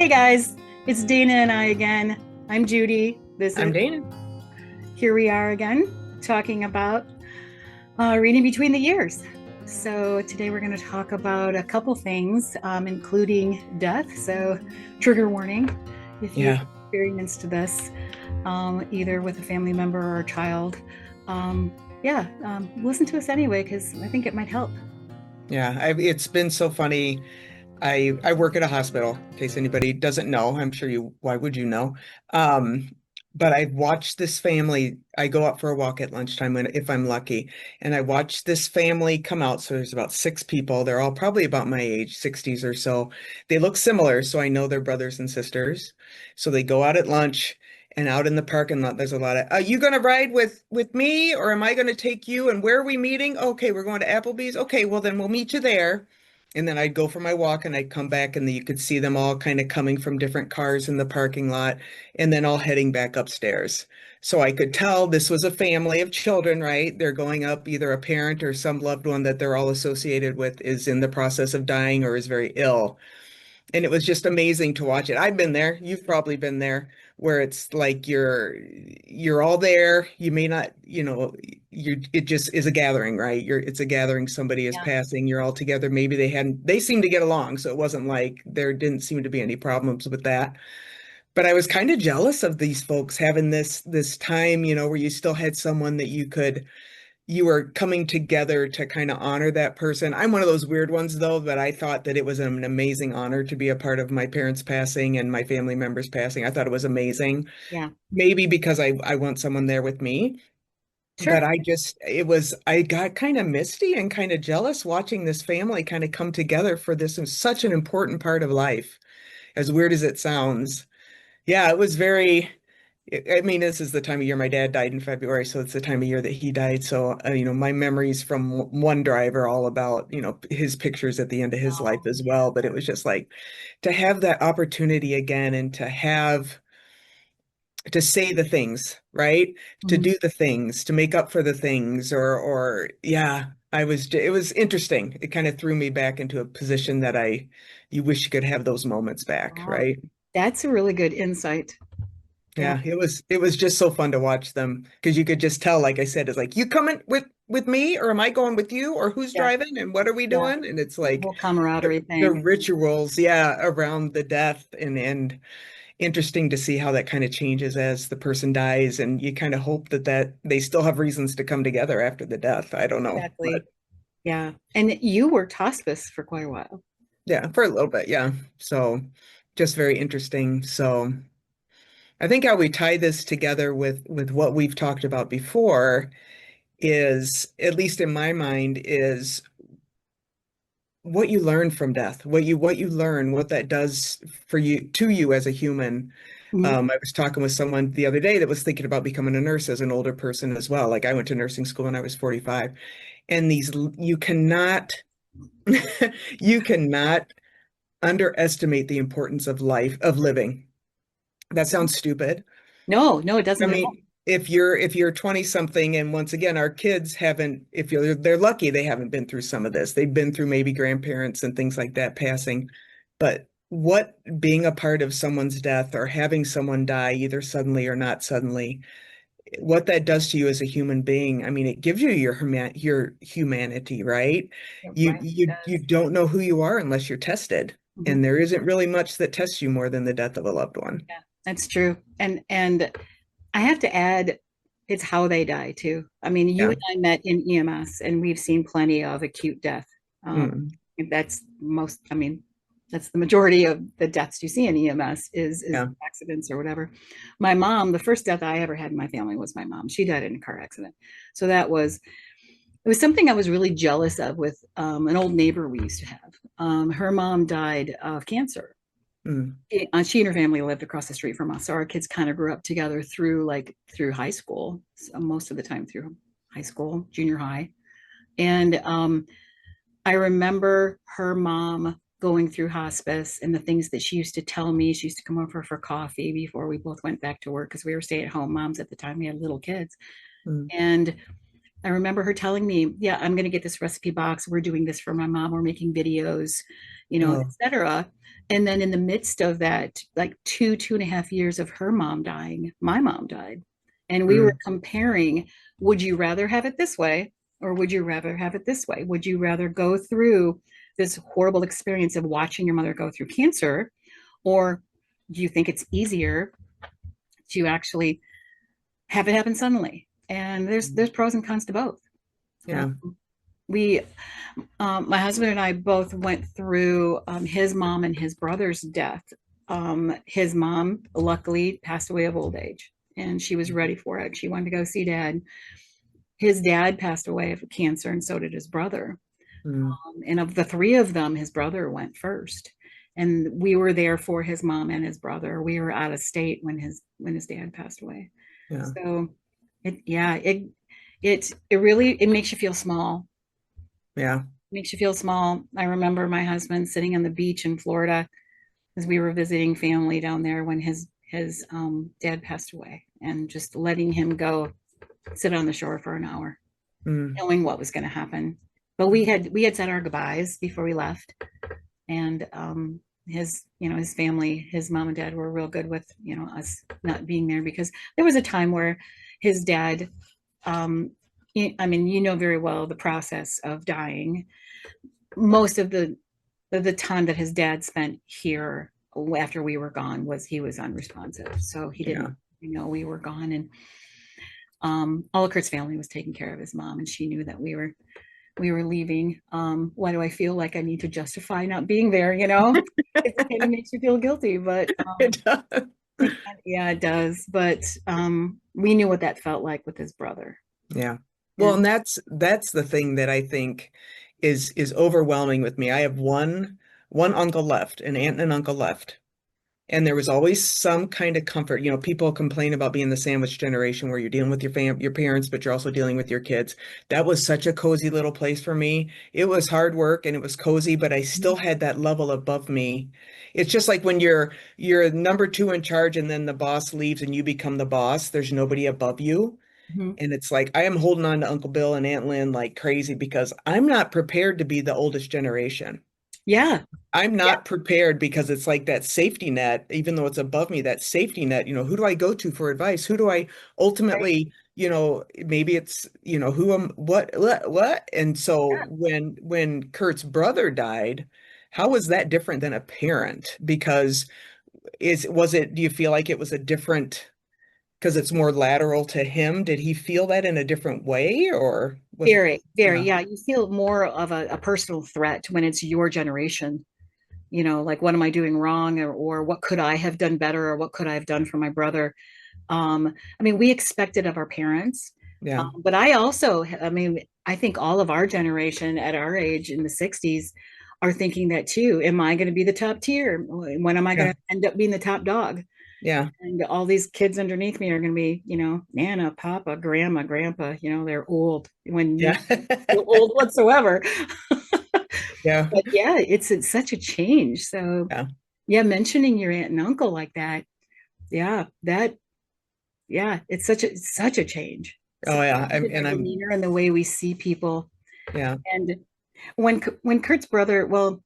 Hey guys, it's Dana and I again. I'm Judy. This I'm is Dana. Here we are again talking about reading between the years. So today we're going to talk about a couple things, including death. So trigger warning if you've Yeah, experienced this, either with a family member or a child. Um, Listen to us anyway because I think it might help. yeah. It's been so funny. I work at a hospital, in case anybody doesn't know. I'm sure you, why would you know? Um, but I've watched this family. I go out for a walk at lunchtime if I'm lucky, and I watch this family come out. So there's about six people. They're all probably about my age, 60s or so. They look similar, so I know they're brothers and sisters. So they go out at lunch. And out in the parking lot, there's a lot of, are you going to ride with me or am I going to take you? And where are we meeting? Okay, we're going to Applebee's. Okay, well then we'll meet you there. And then I'd go for my walk and I'd come back and you could see them all kind of coming from different cars in the parking lot and then all heading back upstairs. So I could tell this was a family of children, right? They're going up, either a parent or some loved one that they're all associated with is in the process of dying or is very ill. And it was just amazing to watch it. I've been there. You've probably been there where it's like you're all there. You may not, you it just is a gathering, right? It's a gathering. Somebody is Yeah. passing. You're all together. Maybe they seemed to get along, so it wasn't like there didn't seem to be any problems with that. But I was kind of jealous of these folks having this time, where you still had someone that you were coming together to kind of honor that person. I'm one of those weird ones though, that I thought that it was an amazing honor to be a part of my parents passing and my family members passing. I thought it was amazing. Yeah, Maybe because I want someone there with me, sure. but I got kind of misty and kind of jealous watching this family kind of come together for this such an important part of life, as weird as it sounds. Yeah, it was very, I mean, this is the time of year my dad died in February, so it's the time of year that he died. So, my memories from One Drive are all about, his pictures at the end of his life Oh, as well. But it was just like to have that opportunity again and to say the things, right? To mhm. do the things, to make up for the things, yeah, it was interesting. It kind of threw me back into a position that you wish you could have those moments back, Wow. right? That's a really good insight. Yeah. Yeah, it was just so fun to watch them because you could just tell, like I said, it's like you coming with me or am I going with you or who's Yeah. driving and what are we Yeah. doing? And it's The like whole camaraderie the thing. rituals, yeah, around the death and interesting to see how that kind of changes as the person dies and you kind of hope that they still have reasons to come together after the death. I don't know, but Exactly. Yeah. And you worked hospice for quite a while. yeah, for a little bit, yeah. So just very interesting. So I think how we tie this together with what we've talked about before is, at least in my mind, is what you learn from death, what you learn, what that does for you to you as a human. Mhm. I was talking with someone the other day that was thinking about becoming a nurse as an older person as well. Like I went to nursing school when I was 45, and you cannot you cannot underestimate the importance of life, of living. That sounds stupid. No, no, it I doesn't at all. mean, if you're 20 something, and once again, our kids haven't, if they're lucky, they haven't been through some of this. They've been through maybe grandparents and things like that passing. But what being a part of someone's death or having someone die, either suddenly or not suddenly, what that does to you as a human being, I mean, it gives you your humanity, right? You Right. It you does. don't know who you are unless you're tested. Mhm. And there isn't really much that tests you more than the death of a loved one. Yeah, that's true. And I have to add, it's how they die too. I mean, you Yeah. and I met in EMS, and we've seen plenty of acute death. Um, Mm. that's most, I mean, that's the majority of the deaths you see in EMS is Yeah. accidents or whatever. My mom, the first death I ever had in my family was my mom. She died in a car accident. So it was something I was really jealous of with an old neighbor we used to have. Her mom died of cancer. Mm. She and her family lived across the street from us, so our kids kind of grew up together through high school, so most of the time through high school, junior high. And I remember her mom going through hospice and the things that she used to tell me. She used to come over for coffee before we both went back to work because we were stay-at-home moms at the time. We had little kids, Mm. and I remember her telling me, yeah, I'm going to get this recipe box. We're doing this for my mom. We're making videos, Oh, etc. And then in the midst of that, like 2.5 years of her mom dying, my mom died. And we were mm, comparing, would you rather have it this way or would you rather have it this way? Would you rather go through this horrible experience of watching your mother go through cancer, or do you think it's easier to actually have it happen suddenly? And there's pros and cons to both. yeah. We My husband and I both went through his mom and his brother's death. His mom luckily passed away of old age, and she was ready for it. She wanted to go see dad. His dad passed away of cancer, and so did his brother. Mm, And of the three of them, his brother went first. And we were there for his mom and his brother. We were out of state when his dad passed away. yeah. So it really it makes you feel small. Yeah. Makes you feel small. I remember my husband sitting on the beach in Florida as we were visiting family down there when his dad passed away, and just letting him go sit on the shore for an hour, Mm, knowing what was going to happen. But we had said our goodbyes before we left, and his family, his mom and dad were real good with us not being there, because there was a time where his dad, um, I mean, very well the process of dying. Most of the time that his dad spent here after we were gone was he was unresponsive, so he yeah. didn't we were gone. And all of Kurt's family was taking care of his mom, and she knew that we were leaving. Why do I feel like I need to justify not being there? It kind of makes you feel guilty, but It does. yeah, it does. But we knew what that felt like with his brother. Yeah. Well, And and that's the thing that I think is overwhelming with me. I have one uncle left, an aunt and an uncle left. And there was always some kind of comfort. You know, people complain about being the sandwich generation where you're dealing with your parents, but you're also dealing with your kids. That was such a cozy little place for me. It was hard work and it was cozy, but I still had that level above me. It's just like when you're number two in charge and then the boss leaves and you become the boss, there's nobody above you. mhm. And it's like I am holding on to Uncle Bill and Aunt Lynn like crazy because I'm not prepared to be the oldest generation. Yeah, I'm yeah, not prepared because it's like that safety net, even though it's above me, that safety net, who do I go to for advice? Who do I right. ultimately, maybe it's, who am what? And so when Kurt's brother died, how was that different than a parent? Because do you feel like it was a different, because it's more lateral to him? Did he feel that in a different way or was it, Very, very, yeah, yeah. You feel more of a personal threat when it's your generation. Like, what am I doing wrong, or what could I have done better, or what could I have done for my brother? I mean, we expect it of our parents, yeah, but I think all of our generation at our age in the 60s are thinking that too. Am I going to be the top tier? When am I going yeah, to end up being the top dog? yeah, And all these kids underneath me are going to be, Nana, Papa, Grandma, Grandpa, they're old when you yeah, feel old whatsoever. yeah, But yeah, it's such a change. So yeah. yeah, mentioning your aunt and uncle like that, yeah, it's such a change. Oh Such yeah, a change in and our I'm demeanor and the way we see people. yeah. And when Kurt's brother, well,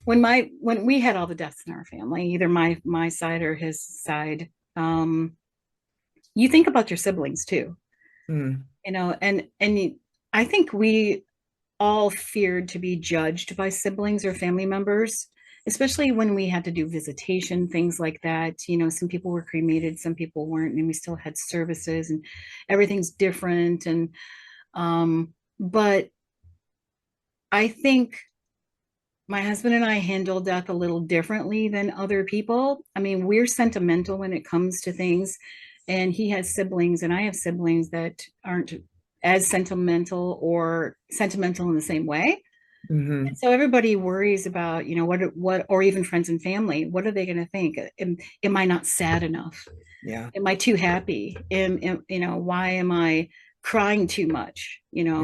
when we had all the deaths in our family, either my side or his side, you think about your siblings too, Mm, I think we all feared to be judged by siblings or family members, especially when we had to do visitation, things like that. Some people were cremated, some people weren't, and we still had services, and everything's different. But I think my husband and I handle death a little differently than other people. I mean, we're sentimental when it comes to things, and he has siblings, and I have siblings that aren't as sentimental or sentimental in the same way. hmm. So everybody worries about, or even friends and family, what are they going to think? Am I not sad enough? Yeah, Am I too happy? Why am I crying too much?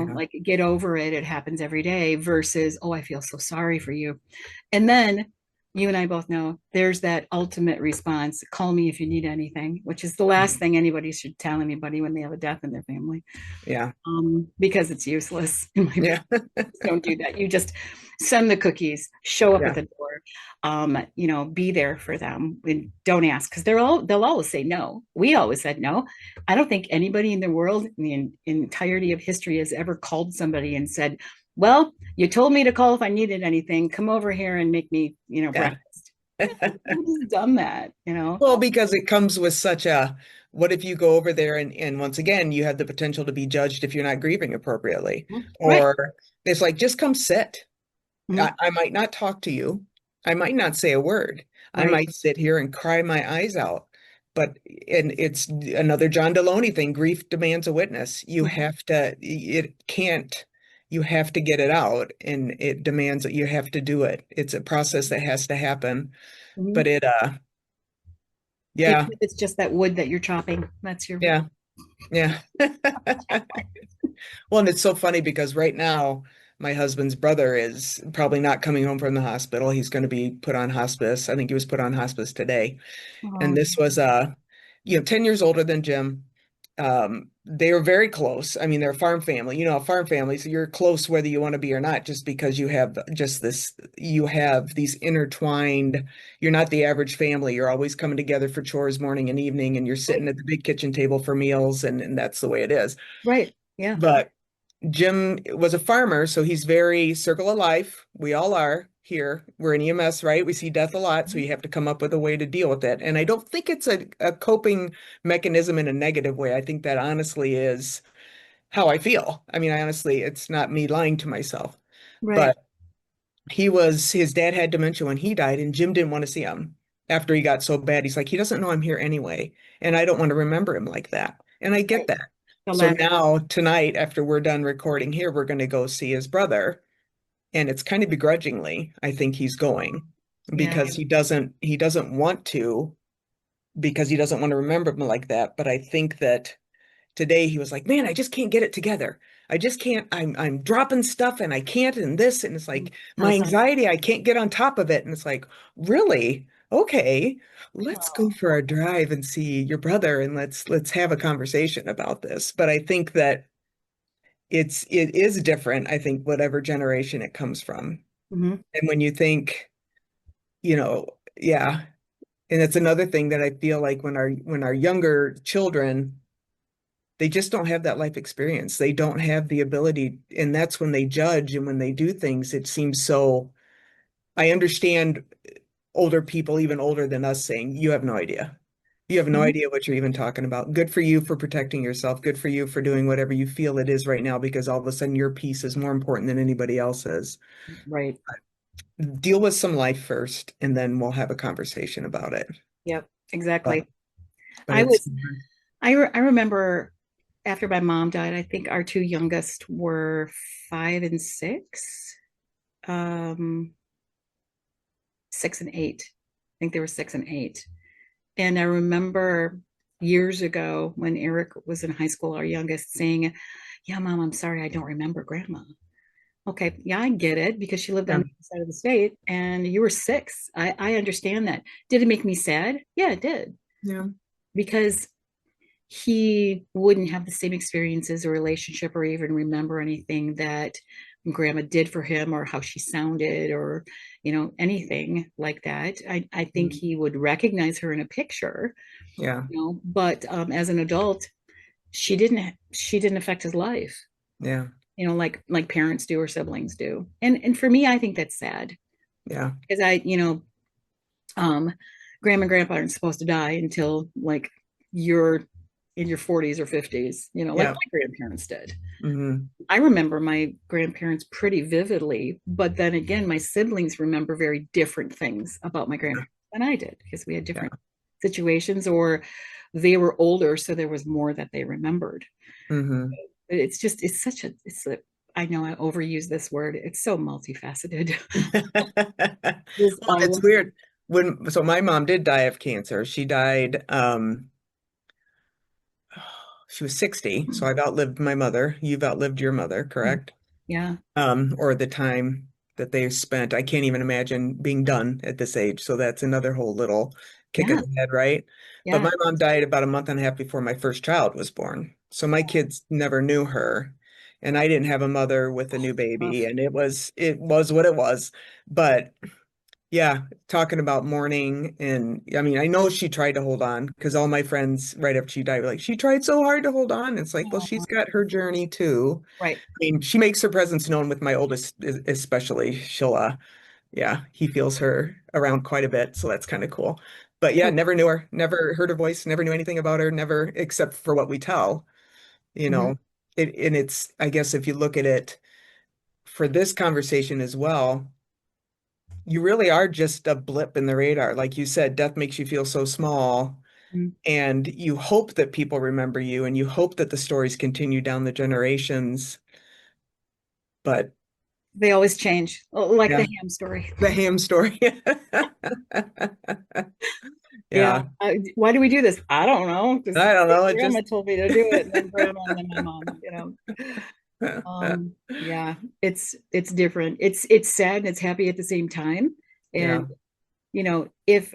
yeah, Like, get over it. It happens every day versus, oh, I feel so sorry for you. And then you and I both know there's that ultimate response, call me if you need anything, which is the last thing anybody should tell anybody when they have a death in their family, Yeah. because it's useless. In my opinion. Yeah. Don't do that. You just send the cookies, show up at Yeah. the door, be there for them. And don't ask because they'll always say no. We always said no. I don't think anybody in the world in the entirety of history has ever called somebody and said, well, you told me to call if I needed anything. Come over here and make me, Yeah. breakfast. Nobody's done that. Well, because it comes with such a, what if you go over there and once again, you have the potential to be judged if you're not grieving appropriately? Right. Or it's like, just come sit. Mhm. I might not talk to you. I might not say a word. I Right. might sit here and cry my eyes out. But, and it's another John Deloney thing, grief demands a witness. You Mhm. have to, it can't, you have to get it out and it demands that you have to do it. It's a process that has to happen. Mhm. But Even yeah, if it's just that wood that you're chopping, that's your. yeah, yeah. Well, and it's so funny because right now, my husband's brother is probably not coming home from the hospital. He's going to be put on hospice. I think he was put on hospice today. And Oh, this was 10 years older than Jim. They were very close. I mean, they're a farm family, a farm family, so you're close whether you want to be or not, just because you have just this, you have these intertwined, you're not the average family. You're always coming together for chores morning and evening, and you're right. sitting at the big kitchen table for meals, and that's the way it is. Right. Yeah. But Jim was a farmer, so he's very circle of life. We all are here. We're in EMS, right? We see death a lot, so you have to come up with a way to deal with it. And I don't think it's a coping mechanism in a negative way. I think that honestly is how I feel. I mean, I honestly, it's not me lying to myself. Right. But his dad had dementia when he died, and Jim didn't want to see him after he got so bad. He's like, he doesn't know I'm here anyway, and I don't want to remember him like that. And I get Right. that. The So lack of. now tonight, after we're done recording here, we're going to go see his brother. And it's kind of begrudgingly, I think he's going Yeah. because he doesn't want to, because he doesn't want to remember him like that. But I think that today he was like, man, I just can't get it together. I just can't, I'm dropping stuff and I can't and this. And it's like Tell my us something. anxiety, I can't get on top of it. And it's like, really? Okay, let's go Oh, for a drive and see your brother and let's have a conversation about this. But I think that it is different, I think, whatever generation it comes from. mhm. And when you think, yeah. And it's another thing that I feel like when our younger children, they just don't have that life experience. They don't have the ability, and that's when they judge and when they do things, it seems so. I understand older people, even older than us, saying, you have no idea. You have no Mhm. idea what you're even talking about. Good for you for protecting yourself. Good for you for doing whatever you feel it is right now, because all of a sudden your peace is more important than anybody else's. Right. Deal with some life first, and then we'll have a conversation about it. Yep. But Exactly. but I it's was. I remember after my mom died. I think our two youngest were 5 and 6. Um, 6 and 8. I think they were 6 and 8. And I remember years ago when Eric was in high school, our youngest, saying, yeah, Mom, I'm sorry, I don't remember Grandma. Okay, yeah, I get it because she lived on yeah, the other side of the state and you were 6. I understand that. Did it make me sad? Yeah, it did. yeah, Because he wouldn't have the same experiences or relationship or even remember anything that grandma did for him or how she sounded or anything like that. I think mm, he would recognize her in a picture, yeah, but as an adult she didn't affect his life, yeah, like parents do or siblings do. And for me, I think that's sad yeah, because um grandma and grandpa aren't supposed to die until like you're in your 40s or 50s, like yeah. my grandparents did. Hmm. I remember my grandparents pretty vividly, but then again, my siblings remember very different things about my Yeah, grandparents than I did because we had yeah. different situations, or they were older, so there was more that they remembered. Hmm. It's such a, I know I overuse this word. It's so multifaceted. There's Well, it's always. weird. So my mom did die of cancer. She died, she was 60, so I've outlived my mother. You've outlived your mother, correct? Yeah. Or the time. that they've spent. I can't even imagine being done at this age. So that's another whole little kick in Yeah, the head, right? But yeah. my mom died about a month and a half before my first child was born. So my kids never knew her. And I didn't have a mother with a new baby, Rough. and it was what it was. But yeah, talking about mourning, and I mean, I know she tried to hold on because all my friends right after she died were like, she tried so hard to hold on. It's like, well, she's Aw. got her journey too. Right. I mean, she makes her presence known with my oldest, especially. Yeah, he feels her around quite a bit, so that's kind of cool. But yeah, never knew her, never heard her voice, never knew anything about her, never except for what we tell, you Mhm. know. And it's, I guess, if you look at it for this conversation as well, you really are just a blip in the radar. Like you said, death makes you feel so small, Mhm. and you hope that people remember you, and you hope that the stories continue down the generations. But They always change, like the yeah, ham story. the ham story. Yeah. Yeah, Why do we do this? I don't know. Just I don't know. It grandma just told me to do it, and then grandma, and then my mom. Yeah, it's different. It's sad and it's happy at the same time. yeah, And if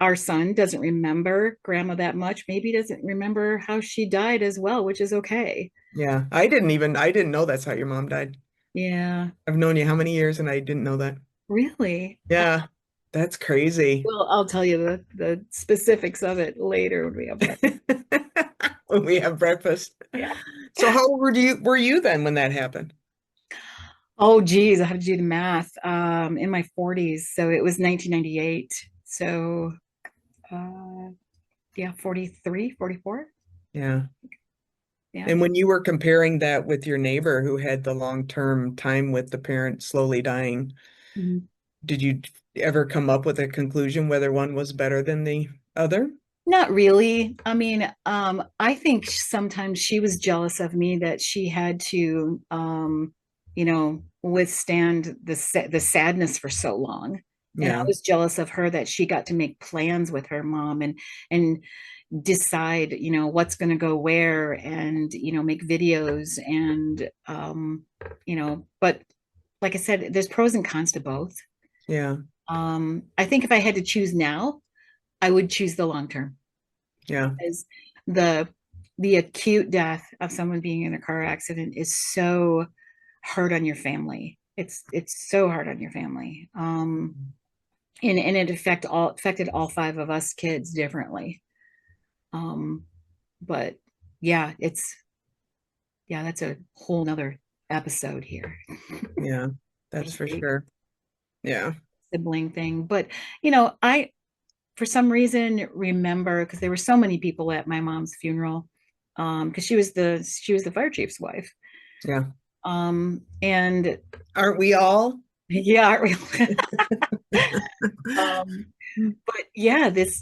our son doesn't remember grandma that much, maybe he doesn't remember how she died as well, which is okay. yeah. I didn't know that's how your mom died. Yeah, I've known you how many years and I didn't know that. really. Yeah, that's crazy. Well, I'll tell you the specifics of it later when we have breakfast. When we have breakfast. Yeah. So how old were you then when that happened? Oh, geez, I have to do the math. In my 40s, so it was 1998. So, uh, yeah, 43, 44. Yeah. Yeah. And when you were comparing that with your neighbor who had the long-term time with the parent slowly dying, Mhm. did you ever come up with a conclusion whether one was better than the other? Not really. I mean, I think sometimes she was jealous of me that she had to, withstand the sadness for so long. And I Yeah, was jealous of her that she got to make plans with her mom and decide, what's going to go where and, make videos and, but like I said, there's pros and cons to both. yeah, I think if I had to choose now, I would choose the long term yeah, because the the acute death of someone being in a car accident is so hard on your family. It's so hard on your family. And it affected all five of us kids differently. Um, but yeah, that's a whole nother episode here. yeah. So to That's for speak, sure. Yeah. sibling thing. But I for some reason remember because there were so many people at my mom's funeral because she was the fire chief's wife. Yeah. And Aren't we all? yeah, um, but yeah, this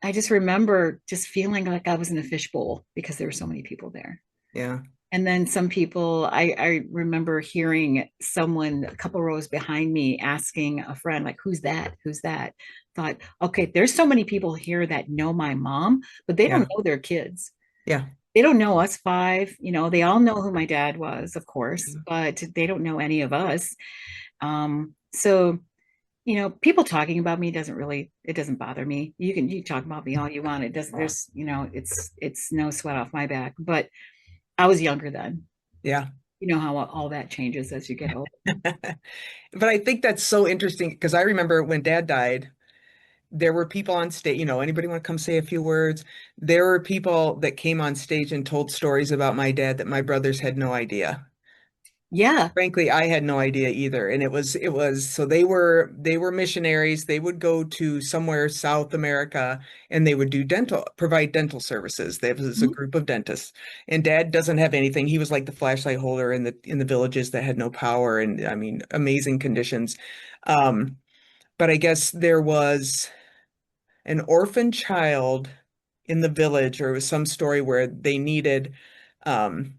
I just remember just feeling like I was in a fishbowl because there were so many people there. Yeah. And then some people, I remember hearing someone a couple rows behind me asking a friend, like, who's that? Who's that? Thought, okay, there's so many people here that know my mom, but they don't Yeah. know their kids. Yeah. They don't know us five. They all know who my dad was, of course, but they don't know any of us. So people talking about me it doesn't bother me. You talk about me all you want. It doesn't, it's no sweat off my back. But I was younger then. Yeah. You know how all that changes as you get older. But I think that's so interesting because I remember when dad died, there were people on stage, anybody want to come say a few words? There were people that came on stage and told stories about my dad that my brothers had no idea. Yeah. Frankly, I had no idea either. And it was so they were missionaries. They would go to somewhere South America and they would provide dental services. There was a Mhm. group of dentists. And dad doesn't have anything. He was like the flashlight holder in the villages that had no power and I mean amazing conditions. Um, but I guess there was an orphan child in the village, or it was some story where they needed um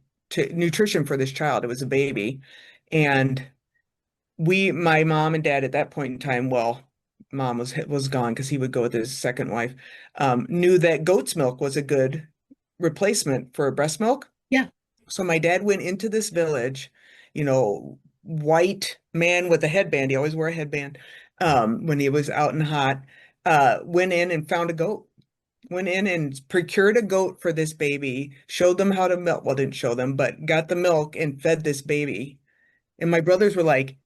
nutrition for this child. It was a baby. And my mom and dad at that point in time, well, mom was gone because he would go with his second wife, knew that goat's milk was a good replacement for breast milk. Yeah. So my dad went into this village, you know, white man with a headband. He always wore a headband when he was out and hot. Went in and found a goat. Went in and procured a goat for this baby, showed them how to milk. Well, didn't show them, but got the milk and fed this baby. And my brothers were like,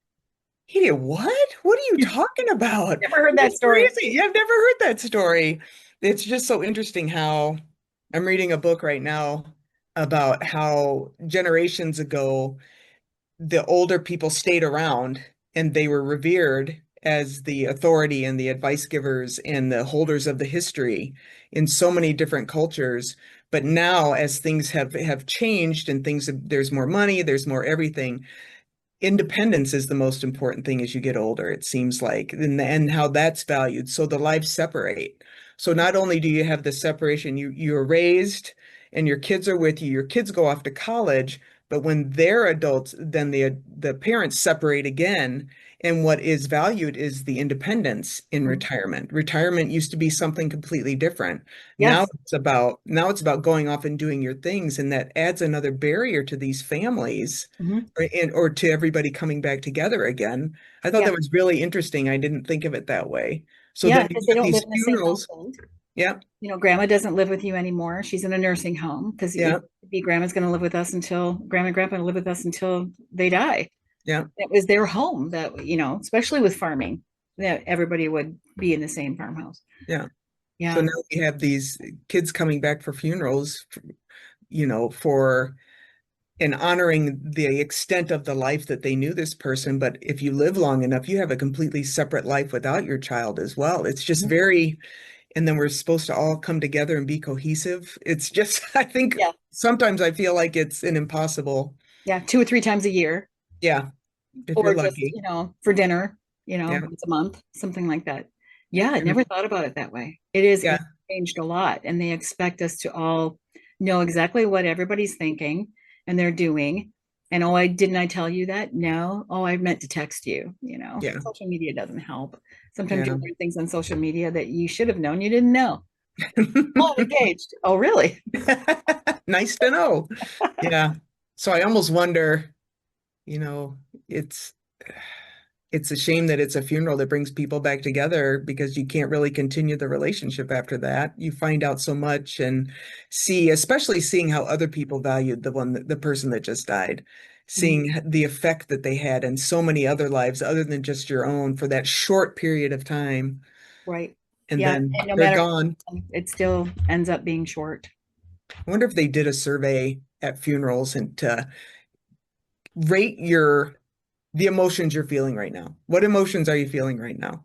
he did what? What are you talking about? Never heard that That's story. crazy. Yeah, I've never heard that story. It's just so interesting how I'm reading a book right now about how generations ago the older people stayed around and they were revered as the authority and the advice givers and the holders of the history in so many different cultures. But now, as things have changed and there's more money, there's more everything, independence is the most important thing as you get older, it seems like, and how that's valued. So the lives separate. So not only do you have the separation, you're raised and your kids are with you, your kids go off to college, but when they're adults, then the parents separate again. And what is valued is the independence in Mhm. retirement. Retirement used to be something completely different. Yes. Now it's about going off and doing your things, and that adds another barrier to these families Mhm. or to everybody coming back together again. I thought Yeah. that was really interesting. I didn't think of it that way. So Yeah, then you because they have don't live these in the same funerals. household. Yeah, Grandma doesn't live with you anymore. She's in a nursing home because yeah, grandma's going to live with us until grandma and grandpa live with us until they die. yeah, It was their home that, especially with farming, that everybody would be in the same farmhouse. yeah. So Yeah. now we have these kids coming back for funerals, for and honoring the extent of the life that they knew this person. But if you live long enough, you have a completely separate life without your child as well. It's just Mhm. very, and then we're supposed to all come together and be cohesive. It's just, I think Yeah. sometimes I feel like it's an impossible. Yeah. 2 or 3 times a year, Yeah, if you're or just, lucky. for dinner, Yeah, once a month, something like that. Yeah. I and never thought about it that way. It's yeah. changed a lot. And they expect us to all know exactly what everybody's thinking and they're doing. And oh, didn't I tell you that? No. Oh, I meant to text you. Yeah, Social media doesn't help. Sometimes you yeah. learn things on social media that you should have known you didn't know. Oh, I'm engaged. Oh, really? Nice to know. Yeah. So I almost wonder, you know, it's it's a shame that it's a funeral that brings people back together because you can't really continue the relationship after that. You find out so much and especially seeing how other people valued the person that just died, Mhm. seeing the effect that they had in so many other lives other than just your own for that short period of time, Right. and Yeah. then And no they're matter gone. what, it still ends up being short. I wonder if they did a survey at funerals and to rate the emotions you're feeling right now. What emotions are you feeling right now?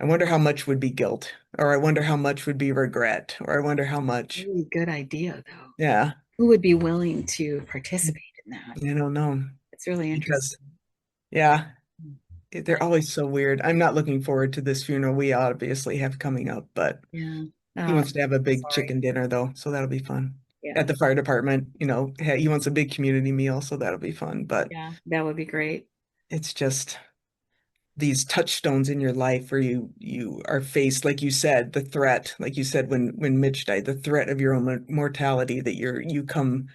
I wonder how much would be guilt, or I wonder how much would be regret, or I wonder how much. Really good idea, though. Yeah, Who would be willing to participate in that? I don't know It's really because interesting. yeah, they're Yeah. always so weird. I'm not looking forward to this funeral we obviously have coming up, but Yeah. he Oh, wants to have a big sorry. chicken dinner though, so that'll be fun. Yeah. At the fire department, he wants a big community meal, so that'll be fun. But Yeah. That would be great. it's just these touchstones in your life where you are faced, like you said, the threat, like you said when Mitch died, the threat of your own mortality, that you come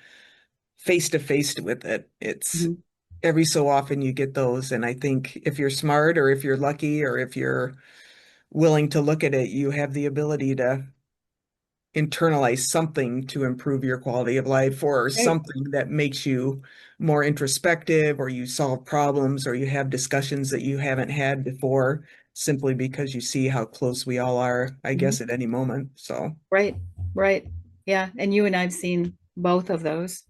face to face with it. It's Mhm. every so often you get those, and I think if you're smart or if you're lucky or if you're willing to look at it, you have the ability to internalize something to improve your quality of life or Right. something that makes you more introspective or you solve problems or you have discussions that you haven't had before simply because you see how close we all are, I Mhm. guess, at any moment. So, Right. Right. Yeah. And you and I've seen both of those,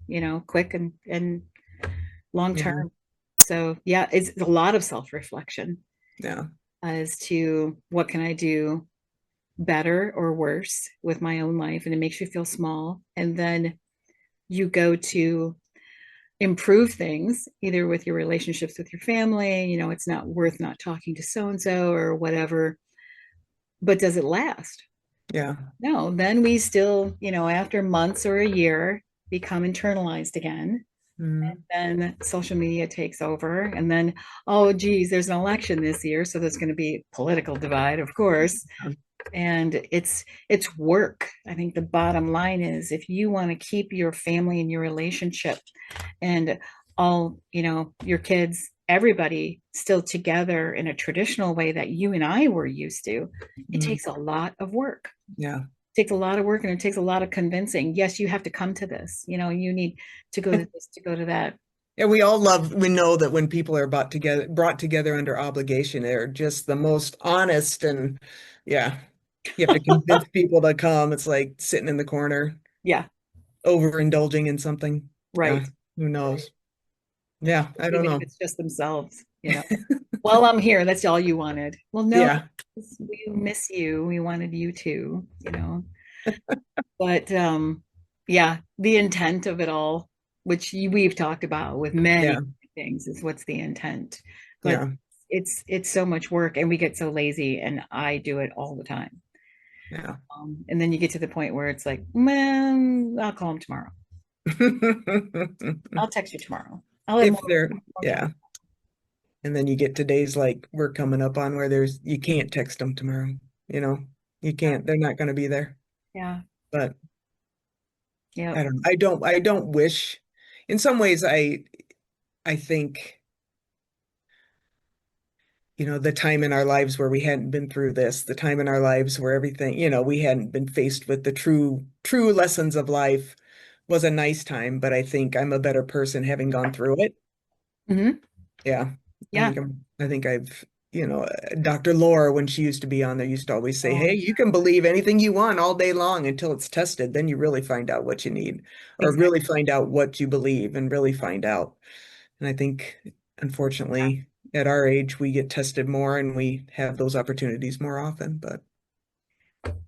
quick and long yeah, term. So yeah, it's a lot of self-reflection yeah, as to what can I do better or worse with my own life. And it makes you feel small. And then you go to improve things, either with your relationships with your family, it's not worth not talking to so and so or whatever. But does it last? yeah. No, then we still, after months or a year, become internalized again. Mm, Then social media takes over. And then, oh, geez, there's an election this year. So there's going to be political divide, of course. And it's work. I think the bottom line is if you want to keep your family and your relationship and all, your kids everybody still together in a traditional way that you and I were used to, it Mhm. takes a lot of work. Yeah. It takes a lot of work and it takes a lot of convincing. Yes, you have to come to this. You need to go to this, to go to that. And we know that when people are brought together under obligation, they're just the most honest and yeah, you have to convince people to come. It's like sitting in the corner, Yeah, overindulging in something. Yeah, right. who knows? Yeah, I don't Even if know. it's just themselves. Well, I'm here. That's all you wanted. Well, no, Yeah, we miss you. We wanted you to. But yeah, the intent of it all, which we've talked about with many yeah, things, is what's the intent. But yeah, it's so much work and we get so lazy and I do it all the time. yeah. And then you get to the point where it's like, man, I'll call him tomorrow. I'll text you tomorrow. I'll have If more, they're, more time. yeah. And then you get to days like we're coming up on where you can't text them tomorrow, you know, you can't, they're not going to be there. Yeah. But Yeah. I don't wish, in some ways, I think, the time in our lives where we hadn't been through this, the time in our lives where everything, we hadn't been faced with the true lessons of life was a nice time, but I think I'm a better person having gone through it. Hmm. Yeah. Yeah. I think I've, Dr. Laura, when she used to be on there, used to always say, Oh, hey, you can believe anything you want all day long until it's tested. Then you really find out what you need, or really exactly. find out what you believe and really find out. And I think, unfortunately, at our age, we get tested more and we have those opportunities more often. But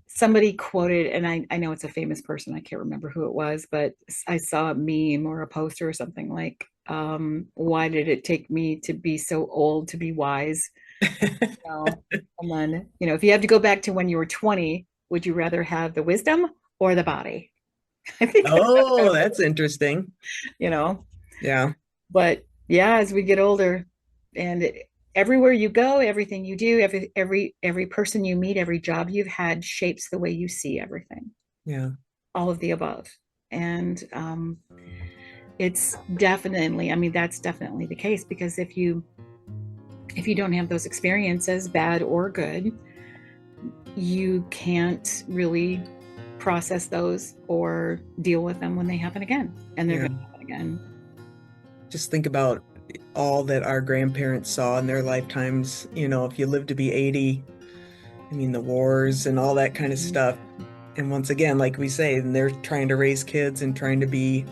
Somebody quoted, and I know it's a famous person, I can't remember who it was, but I saw a meme or a poster or something like, why did it take me to be so old to be wise? You know, and then, if you have to go back to when you were 20, would you rather have the wisdom or the body? I think that's oh, that's interesting. you know, Yeah, but yeah, as we get older and everywhere you go, everything you do, every person you meet, every job you've had shapes the way you see everything, yeah, all of the above. And it's definitely, I mean, that's definitely the case because if you don't have those experiences, bad or good, you can't really process those or deal with them when they happen again. And they're yeah. going to happen again. Just think about all that our grandparents saw in their lifetimes. If you live to be 80, I mean, the wars and all that kind of stuff. And once again, like we say, and they're trying to raise kids and trying to be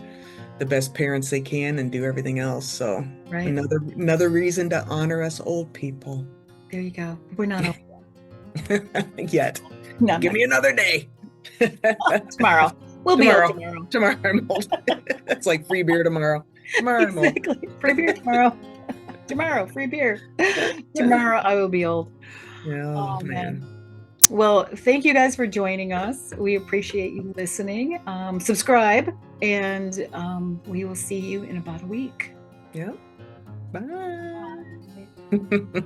the best parents they can and do everything else. So Right. another reason to honor us old people. There you go. We're not over Yet. no, Give no. me another day. Tomorrow. We'll be old Tomorrow. tomorrow. Tomorrow I'm old. It's like free beer tomorrow. Tomorrow I'm old. Exactly. Free beer tomorrow. Tomorrow, free beer. Tomorrow I will be old. Yeah, oh, Oh man. man. Well, thank you guys for joining us. We appreciate you listening. Subscribe, and we will see you in about a week. Yeah. Bye. Bye.